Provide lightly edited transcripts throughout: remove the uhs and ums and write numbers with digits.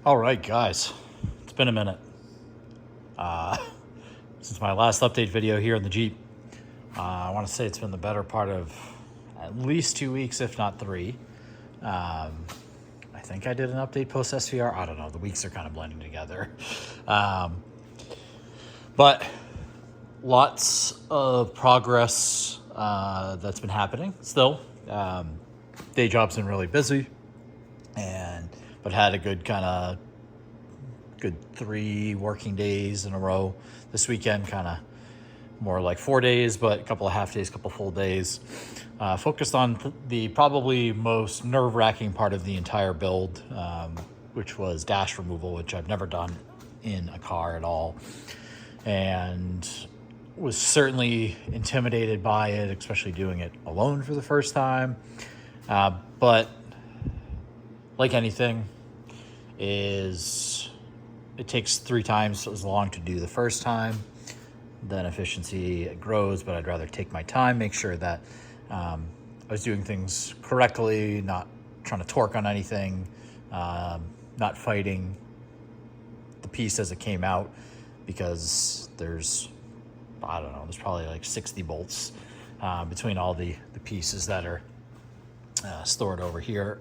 All right, guys, it's been a minute since my last update video here in the Jeep. I want to say it's been the better part of at least 2 weeks, if not 3. I think I did an update post SVR. I don't know. The weeks are kind of blending together. But lots of progress that's been happening still. Day job's been really busy, but had a good 3 working days in a row. This weekend kind of more like 4 days, but a couple of half days, couple full days. Focused on the probably most nerve-wracking part of the entire build, which was dash removal, which I've never done in a car at all, and was certainly intimidated by it, especially doing it alone for the first time. But like anything, it takes 3 times as long to do the first time. Then efficiency grows, but I'd rather take my time, make sure that I was doing things correctly, not trying to torque on anything, not fighting the piece as it came out, because there's probably like 60 bolts between all the pieces that are stored over here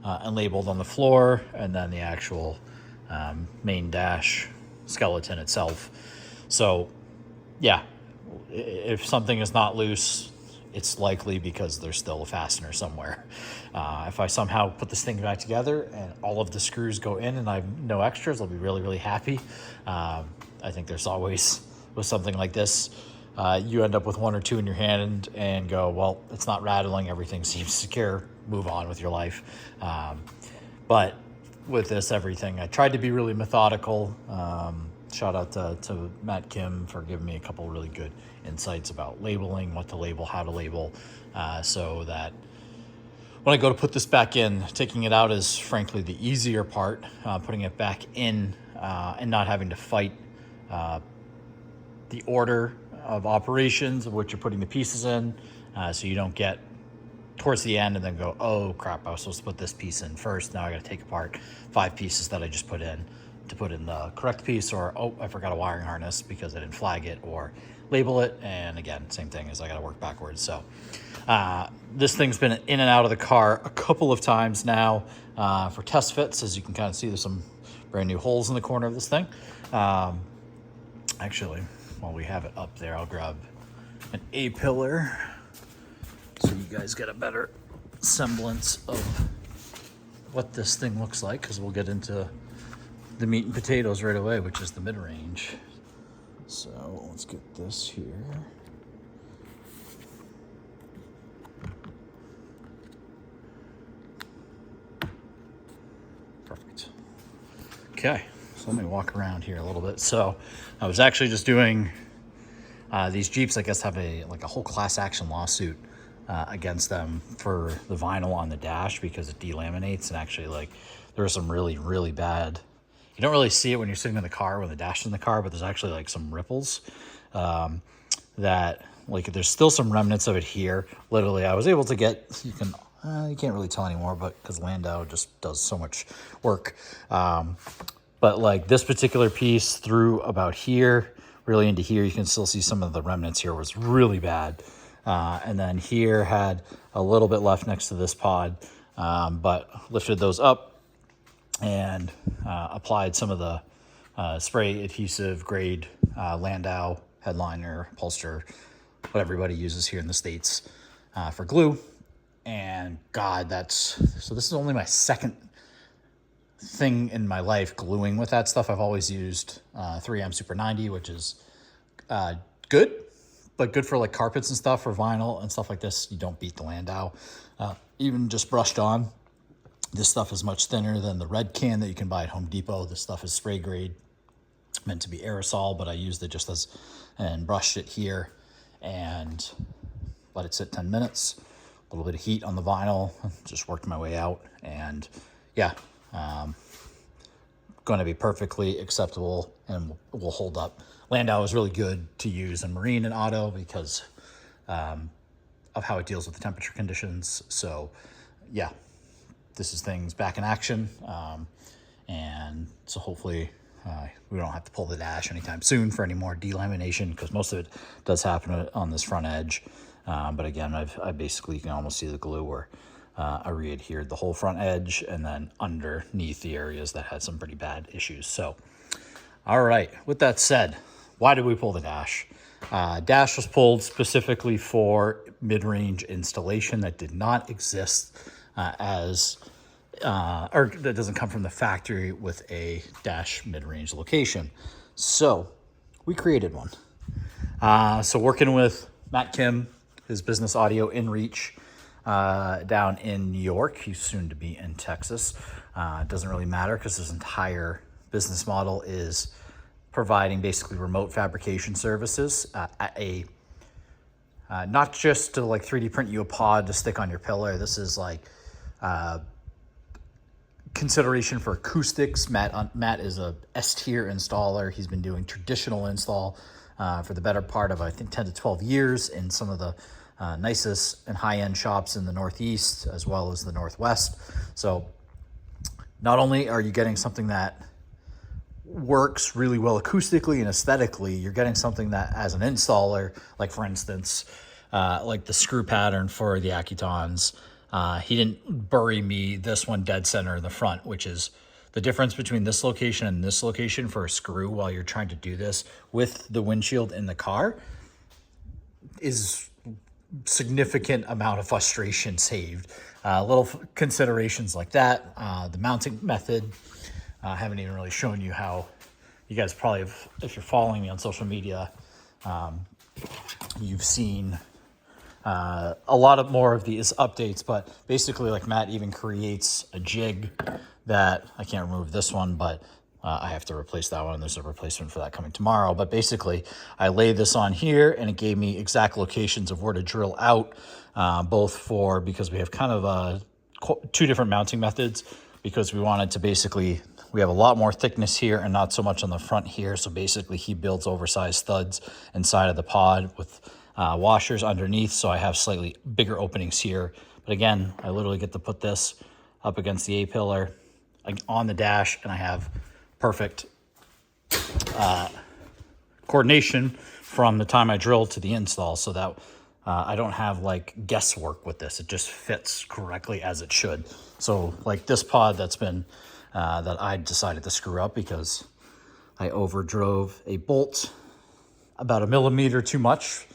and labeled on the floor, and then the actual main dash skeleton itself. So yeah, if something is not loose, it's likely because there's still a fastener somewhere. If I somehow put this thing back together and all of the screws go in and I have no extras, I'll be really, really happy. I think there's always, with something like this, you end up with 1 or 2 in your hand and go, well, it's not rattling, everything seems secure, move on with your life. But with this, everything, I tried to be really methodical. Shout out to Matt Kim for giving me a couple really good insights about labeling, what to label, how to label, so that when I go to put this back in, taking it out is frankly the easier part. Putting it back in and not having to fight the order of operations of what you're putting the pieces in, so you don't get towards the end and then go, oh crap, I was supposed to put this piece in first. Now I got to take apart 5 pieces that I just put in to put in the correct piece, or oh, I forgot a wiring harness because I didn't flag it or label it. And again, same thing, as I got to work backwards. So this thing's been in and out of the car a couple of times now for test fits. As you can kind of see, there's some brand new holes in the corner of this thing. Actually, while we have it up there, I'll grab an A-pillar so you guys get a better semblance of what this thing looks like, because we'll get into the meat and potatoes right away, which is the mid-range. So let's get this here. Perfect. Okay, so let me walk around here a little bit. So I was actually just doing these Jeeps, I guess, have a whole class action lawsuit against them for the vinyl on the dash because it delaminates, and actually there are some really, really bad. You don't really see it when you're sitting in the car, when the dash is in the car, but there's actually some ripples that there's still some remnants of it here. Literally, I was able to get, you can't really tell anymore, but because Landau just does so much work. But this particular piece through about here, really into here, you can still see some of the remnants here was really bad. And then here had a little bit left next to this pod, but lifted those up and applied some of the spray adhesive grade Landau headliner, upholster, what everybody uses here in the States for glue. And God, so this is only my second thing in my life gluing with that stuff. I've always used 3M Super 90, which is good, but good for carpets and stuff, for vinyl and stuff like this. You don't beat the Landau. Even just brushed on, this stuff is much thinner than the red can that you can buy at Home Depot. This stuff is spray grade, meant to be aerosol, but I used it just and brushed it here and let it sit 10 minutes. A little bit of heat on the vinyl, just worked my way out, and yeah, going to be perfectly acceptable and will hold up. Landau is really good to use in marine and auto because of how it deals with the temperature conditions. So yeah, this is things back in action. And so hopefully we don't have to pull the dash anytime soon for any more delamination, because most of it does happen on this front edge. But again, I basically, you can almost see the glue where I re-adhered the whole front edge, and then underneath the areas that had some pretty bad issues. So, all right, with that said, why did we pull the dash? Dash was pulled specifically for mid-range installation that did not exist or that doesn't come from the factory with a dash mid-range location. So we created one. So working with Matt Kim, his business Audio InReach, down in New York. He's soon to be in Texas. It doesn't really matter because his entire business model is providing basically remote fabrication services at a not just to like 3D print you a pod to stick on your pillar. This is like consideration for acoustics. Matt is a S-tier installer. He's been doing traditional install for the better part of, I think, 10 to 12 years in some of the nicest and high-end shops in the Northeast as well as the Northwest. So not only are you getting something that works really well acoustically and aesthetically, you're getting something that as an installer, like for instance, like the screw pattern for the Accutons, he didn't bury me this one dead center in the front, which is the difference between this location and this location for a screw while you're trying to do this with the windshield in the car is significant amount of frustration saved. Little considerations like that. The mounting method, I haven't even really shown you how. You guys probably have, if you're following me on social media, you've seen a lot of more of these updates, but basically like Matt even creates a jig that I can't remove this one, but I have to replace that one, and there's a replacement for that coming tomorrow. But basically I laid this on here and it gave me exact locations of where to drill out, both for, because we have kind of two different mounting methods, because we wanted to basically, we have a lot more thickness here and not so much on the front here. So basically he builds oversized studs inside of the pod with washers underneath. So I have slightly bigger openings here. But again, I literally get to put this up against the A-pillar on the dash, and I have perfect coordination from the time I drill to the install, so that I don't have like guesswork with this. It just fits correctly as it should. So like this pod that's been that I decided to screw up because I overdrove a bolt about 1 millimeter too much,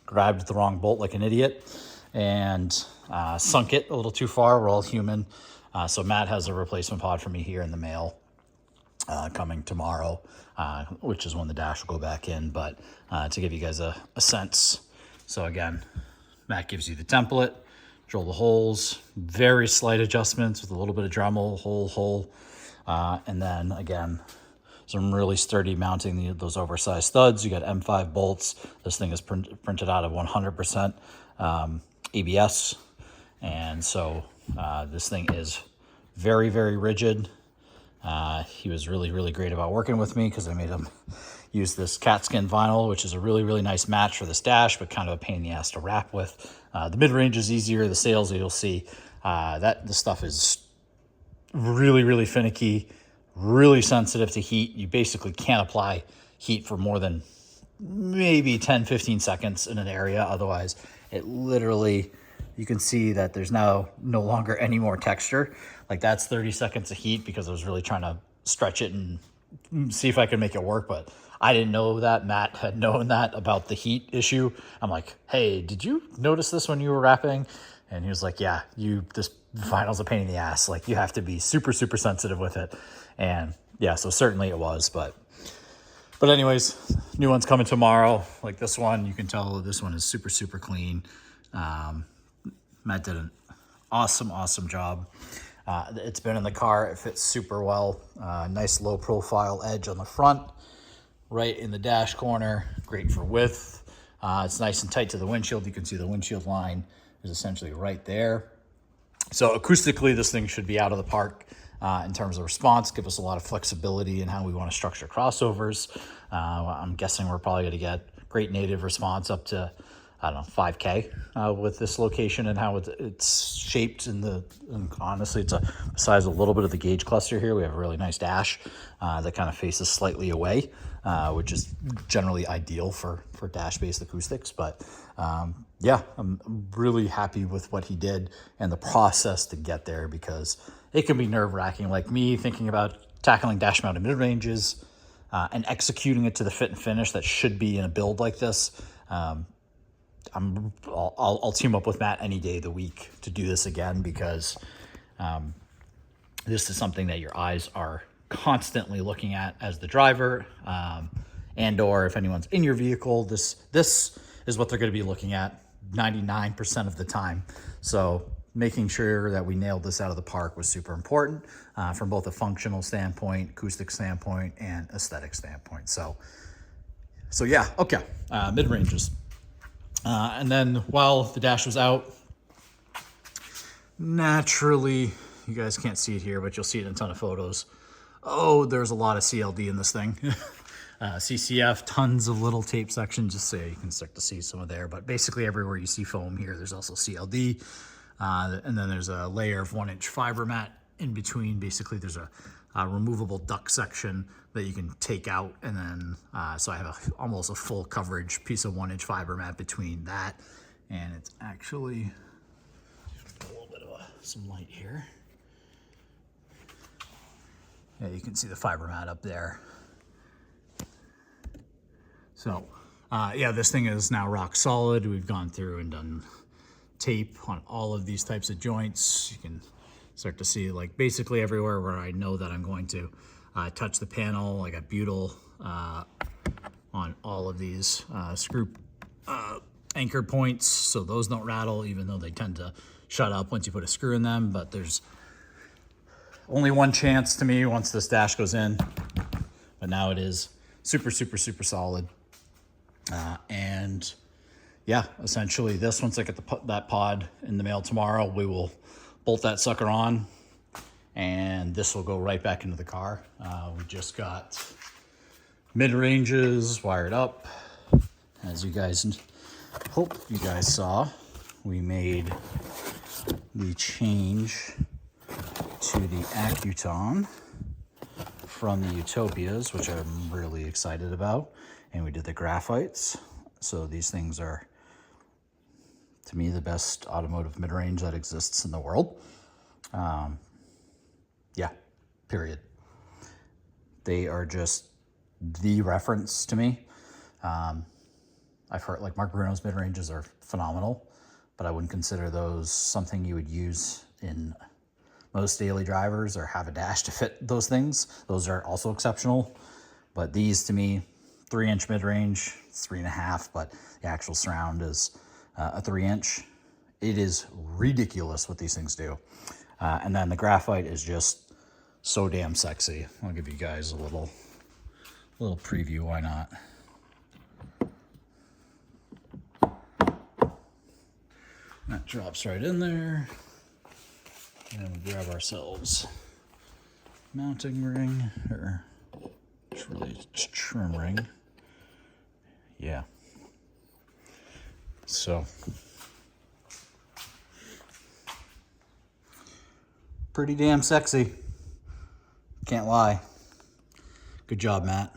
grabbed the wrong bolt like an idiot, and sunk it a little too far. We're all human. So Matt has a replacement pod for me here in the mail coming tomorrow, which is when the dash will go back in. But to give you guys a sense, so again, Matt gives you the template, drill the holes, very slight adjustments with a little bit of Dremel, hole, and then again, some really sturdy mounting, those oversized studs. You got M5 bolts. This thing is printed out of 100% ABS, and so this thing is very, very rigid. He was really, really great about working with me because I made him use this cat skin vinyl, which is a really, really nice match for this dash, but kind of a pain in the ass to wrap with. The mid-range is easier. The sails, you'll see that the stuff is really, really finicky, really sensitive to heat. You basically can't apply heat for more than maybe 10, 15 seconds in an area. Otherwise, it literally, you can see that there's now no longer any more texture. Like that's 30 seconds of heat because I was really trying to stretch it and see if I could make it work, but I didn't know that. Matt had known that about the heat issue. I'm like, hey, did you notice this when you were wrapping? And he was like, yeah, this vinyl's a pain in the ass. Like you have to be super, super sensitive with it. And yeah, so certainly it was, but anyways, new one's coming tomorrow. Like this one, you can tell this one is super, super clean. Matt did an awesome job. It's been in the car. It fits super well. Nice low profile edge on the front, right in the dash corner. Great for width. It's nice and tight to the windshield. You can see the windshield line is essentially right there. So acoustically, this thing should be out of the park in terms of response. Give us a lot of flexibility in how we want to structure crossovers. I'm guessing we're probably going to get great native response up to I don't know, 5K with this location and how it's shaped. And honestly, it's besides a little bit of the gauge cluster here, we have a really nice dash that kind of faces slightly away, which is generally ideal for dash-based acoustics. But yeah, I'm really happy with what he did and the process to get there, because it can be nerve-wracking. Like me thinking about tackling dash-mounted mid-ranges and executing it to the fit and finish that should be in a build like this. I'll team up with Matt any day of the week to do this again, because this is something that your eyes are constantly looking at as the driver, and or if anyone's in your vehicle, this is what they're going to be looking at 99% of the time. So making sure that we nailed this out of the park was super important from both a functional standpoint, acoustic standpoint, and aesthetic standpoint. So yeah, okay, mid-ranges. And then while the dash was out, naturally, you guys can't see it here, but you'll see it in a ton of photos. Oh, there's a lot of CLD in this thing. CCF, tons of little tape sections, just so you can start to see some of there. But basically everywhere you see foam here, there's also CLD. And then there's a layer of 1-inch fiber mat in between. Basically, there's a removable duct section that you can take out, and then so I have almost a full coverage piece of 1-inch fiber mat between that, and it's actually a little bit of some light here. Yeah, you can see the fiber mat up there. So yeah, this thing is now rock solid. We've gone through and done tape on all of these types of joints. You can start to see like basically everywhere where I know that I'm going to touch the panel. I got butyl on all of these screw anchor points, so those don't rattle, even though they tend to shut up once you put a screw in them. But there's only one chance to me once this dash goes in, but now it is super solid. And yeah, essentially this, once I get that pod in the mail tomorrow, we will bolt that sucker on, and this will go right back into the car. We just got mid-ranges wired up. As you guys, hope you guys saw, we made the change to the Accuton from the Utopias, which I'm really excited about. And we did the graphites. So these things are, to me, the best automotive mid-range that exists in the world. Yeah, period. They are just the reference to me. I've heard like Mark Bruno's mid-ranges are phenomenal, but I wouldn't consider those something you would use in most daily drivers or have a dash to fit those things. Those are also exceptional, but these to me, 3-inch mid-range, 3.5, but the actual surround is a 3-inch. It is ridiculous what these things do. And then the graphite is just so damn sexy. I'll give you guys a little preview, why not? That drops right in there. And we grab ourselves mounting ring, or it's really just trim ring. Yeah. So pretty damn sexy. Can't lie. Good job, Matt.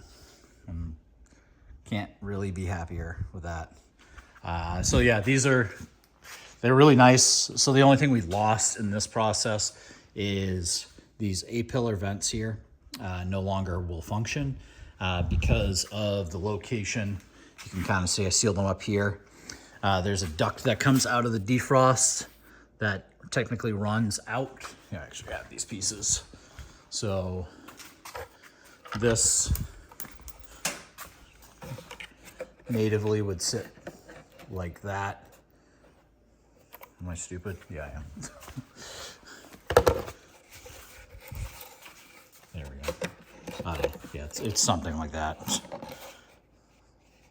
Can't really be happier with that. So yeah, they're really nice. So the only thing we lost in this process is these A-pillar vents here no longer will function because of the location. You can kind of see I sealed them up here. There's a duct that comes out of the defrost that technically runs out. I actually have these pieces. So this natively would sit like that. Am I stupid? Yeah, I am. There we go. Yeah, it's something like that.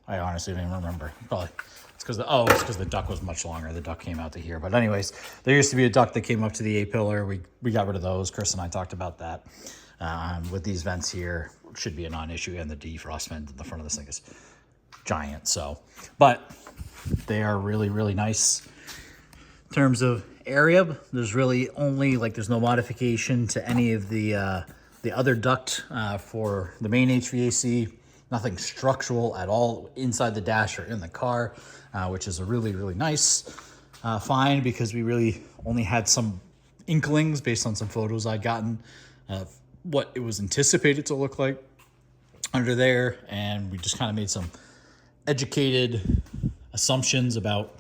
I honestly don't even remember. Probably it's because the duct was much longer. The duct came out to here. But anyways, there used to be a duct that came up to the A-pillar. We got rid of those. Chris and I talked about that. With these vents here, it should be a non-issue, and the defrost vent in the front of this thing is giant. So, but They are really, really nice. In terms of area, there's really only, like, there's no modification to any of the other duct for the main HVAC. Nothing structural at all inside the dash or in the car, which is a really, really nice find, because we really only had some inklings based on some photos I'd gotten of what it was anticipated to look like under there, and we just kind of made some educated assumptions about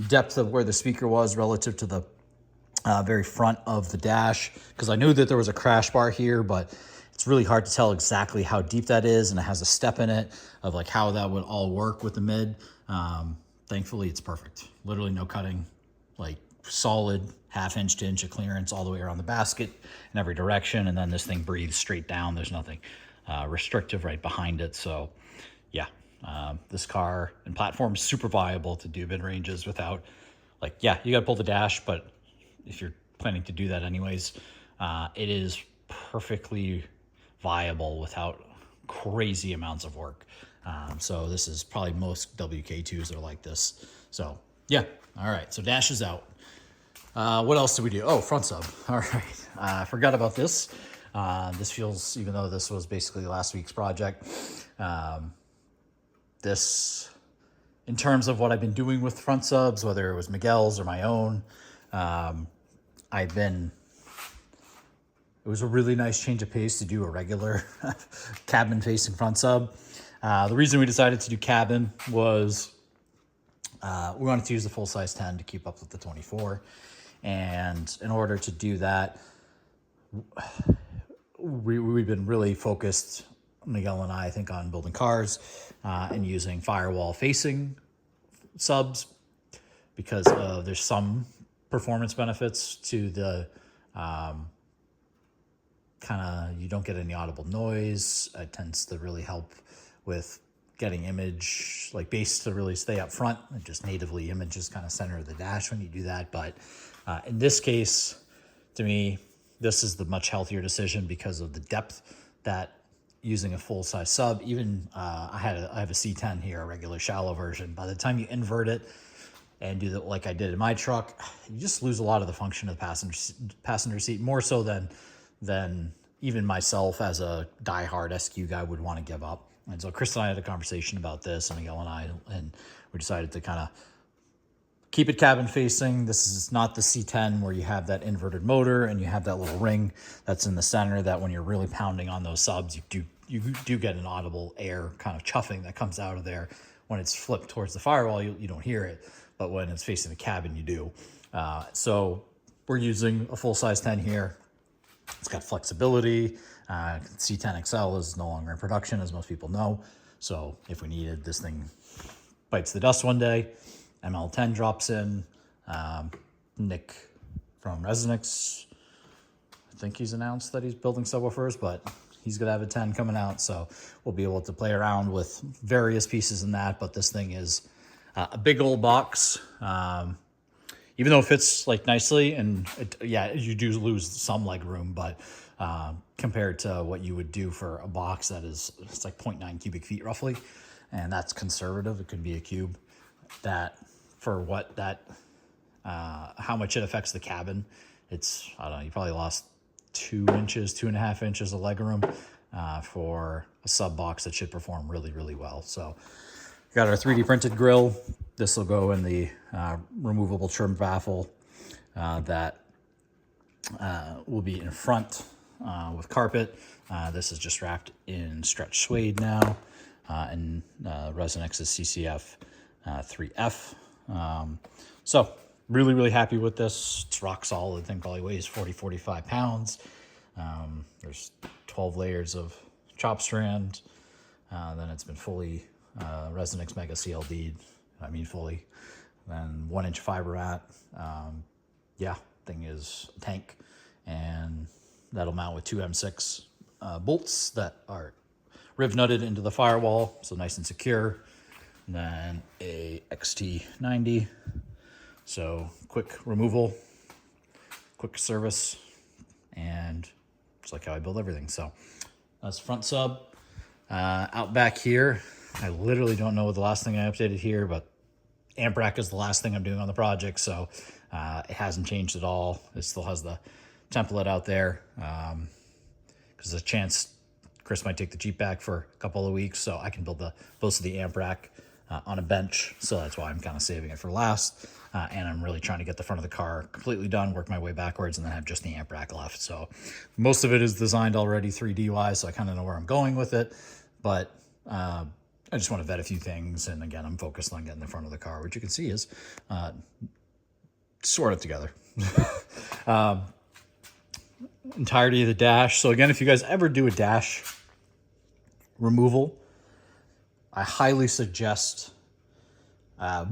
depth of where the speaker was relative to the very front of the dash, because I knew that there was a crash bar here, but it's really hard to tell exactly how deep that is, and it has a step in it of like how that would all work with the mid. Thankfully, it's perfect. Literally no cutting, like solid 1/2 inch to inch of clearance all the way around the basket in every direction, and then this thing breathes straight down. There's nothing restrictive right behind it. So yeah, this car and platform is super viable to do mid ranges without, like, yeah, you got to pull the dash, but if you're planning to do that anyways, it is perfectly viable without crazy amounts of work. So this is probably most WK2s are like this. So yeah, all right, so dash is out. What else did we do? Oh, front sub. All right, I forgot about this. This feels, even though this was basically last week's project, this, in terms of what I've been doing with front subs, whether it was Miguel's or my own, it was a really nice change of pace to do a regular cabin facing front sub. The reason we decided to do cabin was we wanted to use the full size 10 to keep up with the 24. And in order to do that, we've been really focused, Miguel and I think, on building cars and using firewall facing subs, because there's some performance benefits to the you don't get any audible noise. It tends to really help with getting image, like base to really stay up front. It just natively images kind of center of the dash when you do that. But in this case, to me, this is the much healthier decision because of the depth that using a full size sub, even I have a C10 here, a regular shallow version. By the time you invert it and do that like I did in my truck, you just lose a lot of the function of the passenger seat, more so than even myself as a diehard SQ guy would want to give up. And so Chris and I had a conversation about this, and Miguel and we decided to kind of keep it cabin facing. This is not the C10 where you have that inverted motor and you have that little ring that's in the center that when you're really pounding on those subs, you do get an audible air kind of chuffing that comes out of there. When it's flipped towards the firewall, you don't hear it, but when it's facing the cabin, you do. So we're using a full size 10 here. It's got flexibility. C10 XL is no longer in production, as most people know. So if we needed, this thing bites the dust one day, ML10 drops in. Nick from Resonix, I think he's announced that he's building subwoofers, but he's going to have a 10 coming out. So we'll be able to play around with various pieces in that. But this thing is a big old box. Even though it fits like nicely, and you do lose some leg room, but compared to what you would do for a box that is, it's like 0.9 cubic feet roughly, and that's conservative. It could be a cube. That for what that, how much it affects the cabin, it's, I don't know, you probably lost 2.5 inches of leg room for a sub box that should perform really, really well. So we got our 3D printed grill. This will go in the removable trim baffle that will be in front with carpet. This is just wrapped in stretch suede now, and Resonix's CCF 3F. So really, really happy with this. It's rock solid. I think probably weighs 45 pounds. There's 12 layers of chop strand. Then it's been fully Resonix Mega CLD'd. I mean fully. Then 1-inch fiber mat. Thing is a tank, and that'll mount with 2 M6 bolts that are riv nutted into the firewall, so nice and secure. And then a XT90, so quick removal, quick service, and just like how I build everything. So that's front sub. Out back here, I literally don't know the last thing I updated here, but amp rack is the last thing I'm doing on the project, so it hasn't changed at all. It still has the template out there, because there's a chance Chris might take the Jeep back for a couple of weeks, so I can build most of the amp rack on a bench. So that's why I'm kind of saving it for last. And I'm really trying to get the front of the car completely done, work my way backwards, and then have just the amp rack left. So most of it is designed already 3D wise, so I kind of know where I'm going with it. But I just want to vet a few things. And again, I'm focused on getting the front of the car, which you can see is sort of together. Entirety of the dash. So again, if you guys ever do a dash removal, I highly suggest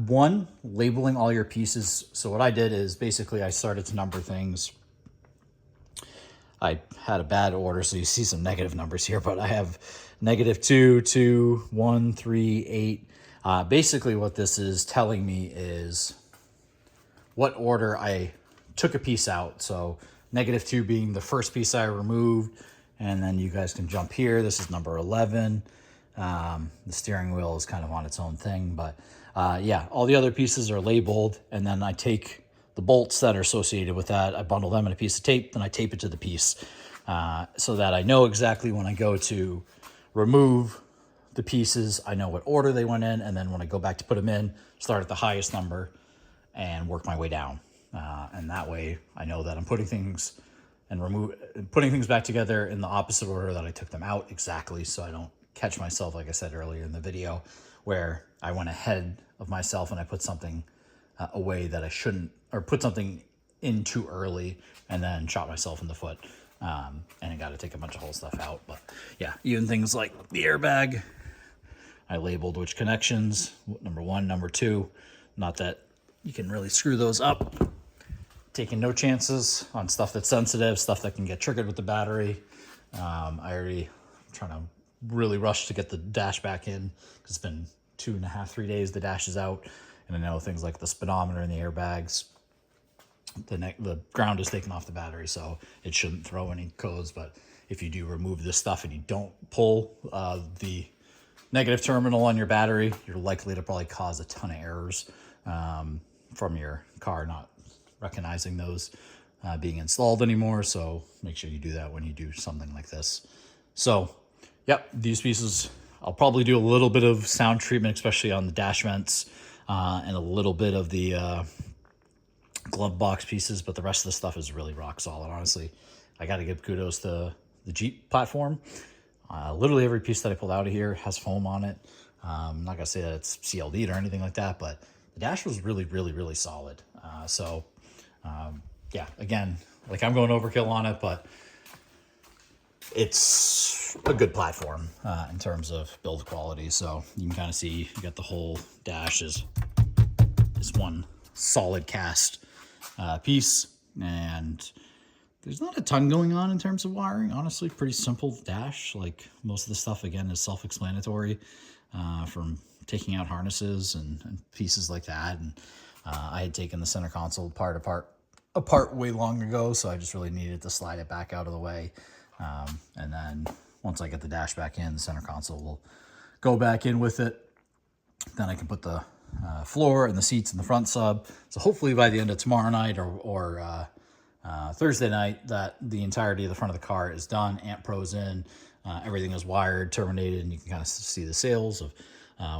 one, labeling all your pieces. So what I did is basically I started to number things. I had a bad order, so you see some negative numbers here, but I have -2, 2, 1, 3, 8. Basically what this is telling me is what order I took a piece out. So -2 being the first piece I removed, and then you guys can jump here. This is number 11. The steering wheel is kind of on its own thing, but yeah, all the other pieces are labeled, and then I take the bolts that are associated with that, I bundle them in a piece of tape, then I tape it to the piece, so that I know exactly when I go to remove the pieces, I know what order they went in, and then when I go back to put them in, start at the highest number and work my way down. And that way I know that I'm putting things back together in the opposite order that I took them out exactly, so I don't catch myself, like I said earlier in the video, where I went ahead of myself and I put something away that I shouldn't, or put something in too early and then shot myself in the foot. And I got to take a bunch of whole stuff out. But yeah, even things like the airbag, I labeled which connections, number 1, number 2, not that you can really screw those up. Taking no chances on stuff that's sensitive, stuff that can get triggered with the battery. I'm trying to really rush to get the dash back in, because it's been 2.5, 3 days the dash is out, and I know things like the speedometer and the airbags, the ground is taken off the battery, so it shouldn't throw any codes. But if you do remove this stuff and you don't pull the negative terminal on your battery, you're likely to probably cause a ton of errors from your car not recognizing those being installed anymore. So make sure you do that when you do something like this. So yep, these pieces, I'll probably do a little bit of sound treatment, especially on the dash vents, and a little bit of the glove box pieces, but the rest of the stuff is really rock solid, honestly. I got to give kudos to the Jeep platform. Literally every piece that I pulled out of here has foam on it. I'm not going to say that it's CLD'd or anything like that, but the dash was really, really, really solid. Yeah, again, like I'm going overkill on it, but it's a good platform in terms of build quality. So you can kind of see you got the whole dash is one solid cast piece, and there's not a ton going on in terms of wiring. Honestly, pretty simple dash. Like most of the stuff, again, is self-explanatory, from taking out harnesses and pieces like that. And I had taken the center console apart way long ago, so I just really needed to slide it back out of the way. And then once I get the dash back in, the center console will go back in with it. Then I can put the floor and the seats in the front sub. So hopefully by the end of tomorrow night or Thursday night, that the entirety of the front of the car is done. Amp Pro's in, everything is wired, terminated, and you can kind of see the sails of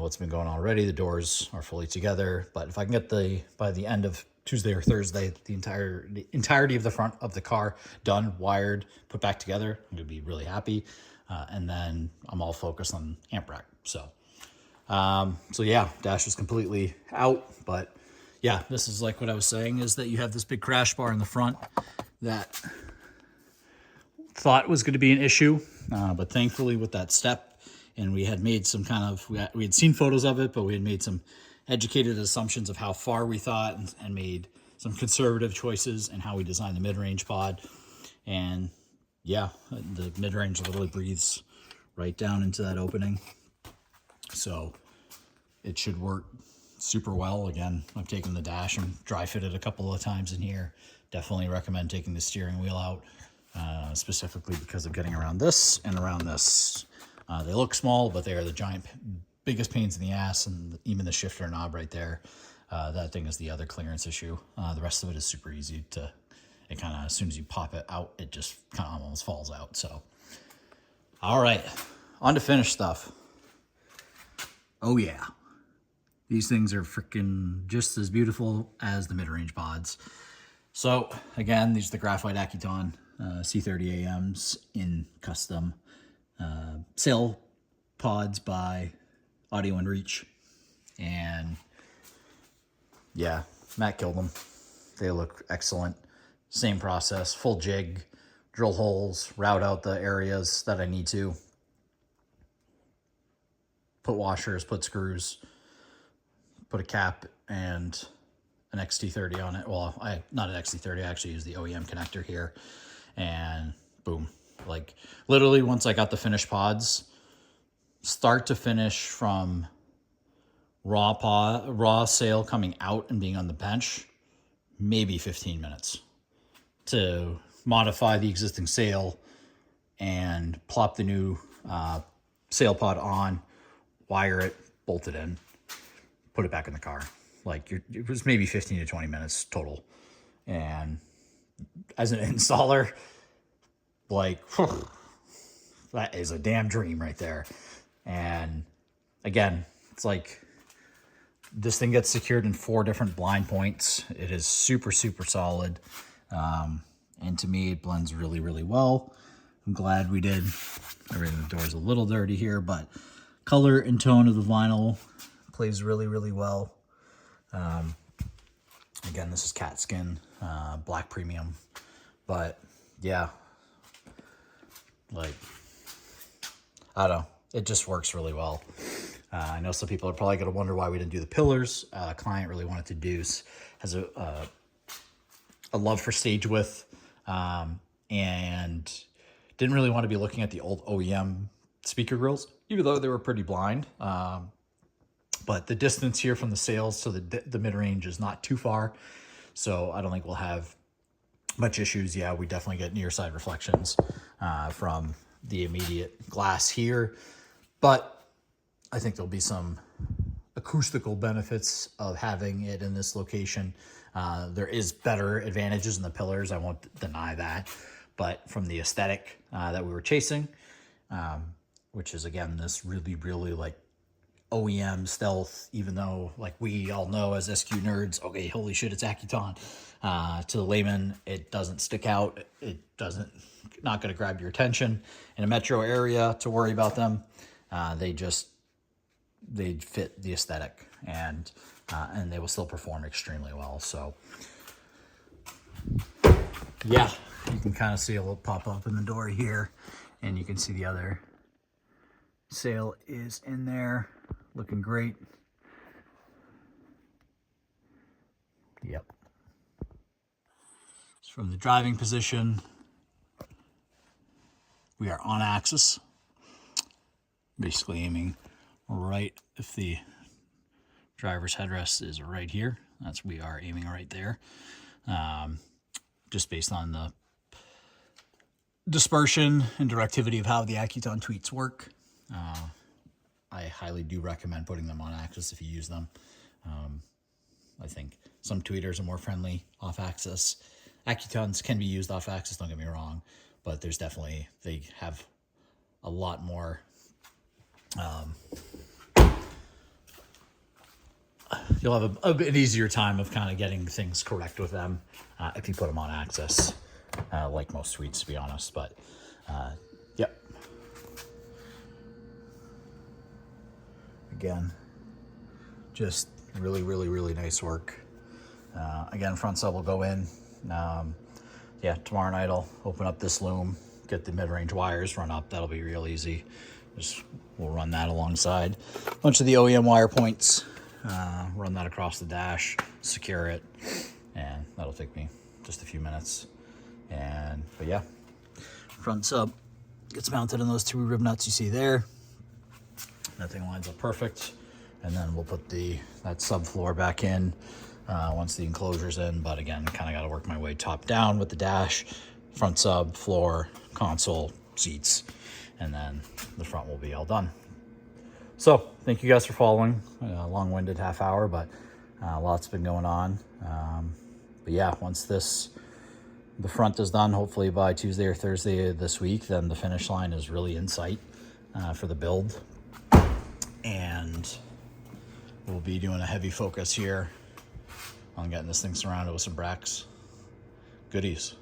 what's been going on already. The doors are fully together, but if I can get by the end of Tuesday or Thursday, the entirety of the front of the car done, wired, put back together, I'm gonna be really happy. And then I'm all focused on amp rack. So yeah, dash is completely out, but yeah, this is like what I was saying, is that you have this big crash bar in the front that thought was going to be an issue, but thankfully with that step, and we had made some we had seen photos of it, but we had made some educated assumptions of how far we thought, and made some conservative choices in how we designed the mid-range pod. And yeah, the mid-range literally breathes right down into that opening, so it should work super well. Again, I've taken the dash and dry fitted a couple of times in here. Definitely recommend taking the steering wheel out, specifically because of getting around this and around this. They look small, but they are the biggest pains in the ass, and even the shifter knob right there That thing is the other clearance issue. The rest of it is super easy to, it kind of, as soon as you pop it out, it just kind of almost falls out. So, all right, on to finished stuff. Oh yeah. These things are freaking just as beautiful as the mid-range pods. So again, these are the graphite Accuton C30 AMs in custom sail pods by Audio and Reach. And yeah, Matt killed them. They look excellent. Same process, full jig, drill holes, route out the areas that I need to. Put washers, put screws, put a cap and an XT30 on it. Well, not an XT30, I actually use the OEM connector here. And boom. Like literally once I got the finished pods, start to finish from raw sail coming out and being on the bench, maybe 15 minutes to modify the existing sail and plop the new sail pod on, wire it, bolt it in, put it back in the car. Like it was maybe 15 to 20 minutes total. And as an installer, like that is a damn dream right there. And again, it's like this thing gets secured in 4 different blind points. It is super, super solid. And to me, it blends really, really well. I'm glad we did. Everything, the door's a little dirty here, but color and tone of the vinyl plays really, really well. Again, this is cat skin, black premium, but yeah, like, I don't know, it just works really well. I know some people are probably going to wonder why we didn't do the pillars. Client really wanted to do, has a love for stage width, and didn't really want to be looking at the old OEM speaker grills, even though they were pretty blind. But the distance here from the sails to the mid-range is not too far, so I don't think we'll have much issues. Yeah, we definitely get near side reflections from the immediate glass here, but I think there'll be some acoustical benefits of having it in this location. There is better advantages in the pillars, I won't deny that, but from the aesthetic that we were chasing, which is again this really, really like OEM stealth, even though like we all know as SQ nerds, okay, holy shit, it's Accuton. To the layman, it doesn't stick out. It doesn't, not going to grab your attention in a metro area to worry about them. They fit the aesthetic, and they will still perform extremely well. So yeah, you can kind of see a little pop up in the door here, and you can see the other sail is in there. Looking great. Yep. So from the driving position, we are on axis. Basically aiming right, if the driver's headrest is right here, we are aiming right there. Just based on the dispersion and directivity of how the Accuton tweets work. I highly do recommend putting them on axis if you use them. I think some tweeters are more friendly off axis. Accutons can be used off axis, don't get me wrong, but there's definitely, they have a lot more, you'll have an easier time of kind of getting things correct with them if you put them on axis, like most tweets, to be honest. But yep. Again, just really, really, really nice work. Again, front sub will go in. Yeah, tomorrow night I'll open up this loom, get the mid-range wires run up. That'll be real easy. We'll run that alongside a bunch of the OEM wire points, run that across the dash, secure it, and that'll take me just a few minutes. But yeah, front sub gets mounted on those 2 rib nuts you see there. That thing lines up perfect, and then we'll put that subfloor back in once the enclosure's in. But again, kind of got to work my way top down with the dash, front sub, floor, console, seats, and then the front will be all done. So thank you guys for following. Long-winded half hour, but Lots been going on. But yeah, once the front is done, hopefully by Tuesday or Thursday this week, then the finish line is really in sight for the build. And we'll be doing a heavy focus here on getting this thing surrounded with some Brax goodies.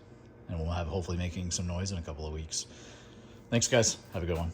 And we'll have hopefully making some noise in a couple of weeks. Thanks, guys. Have a good one.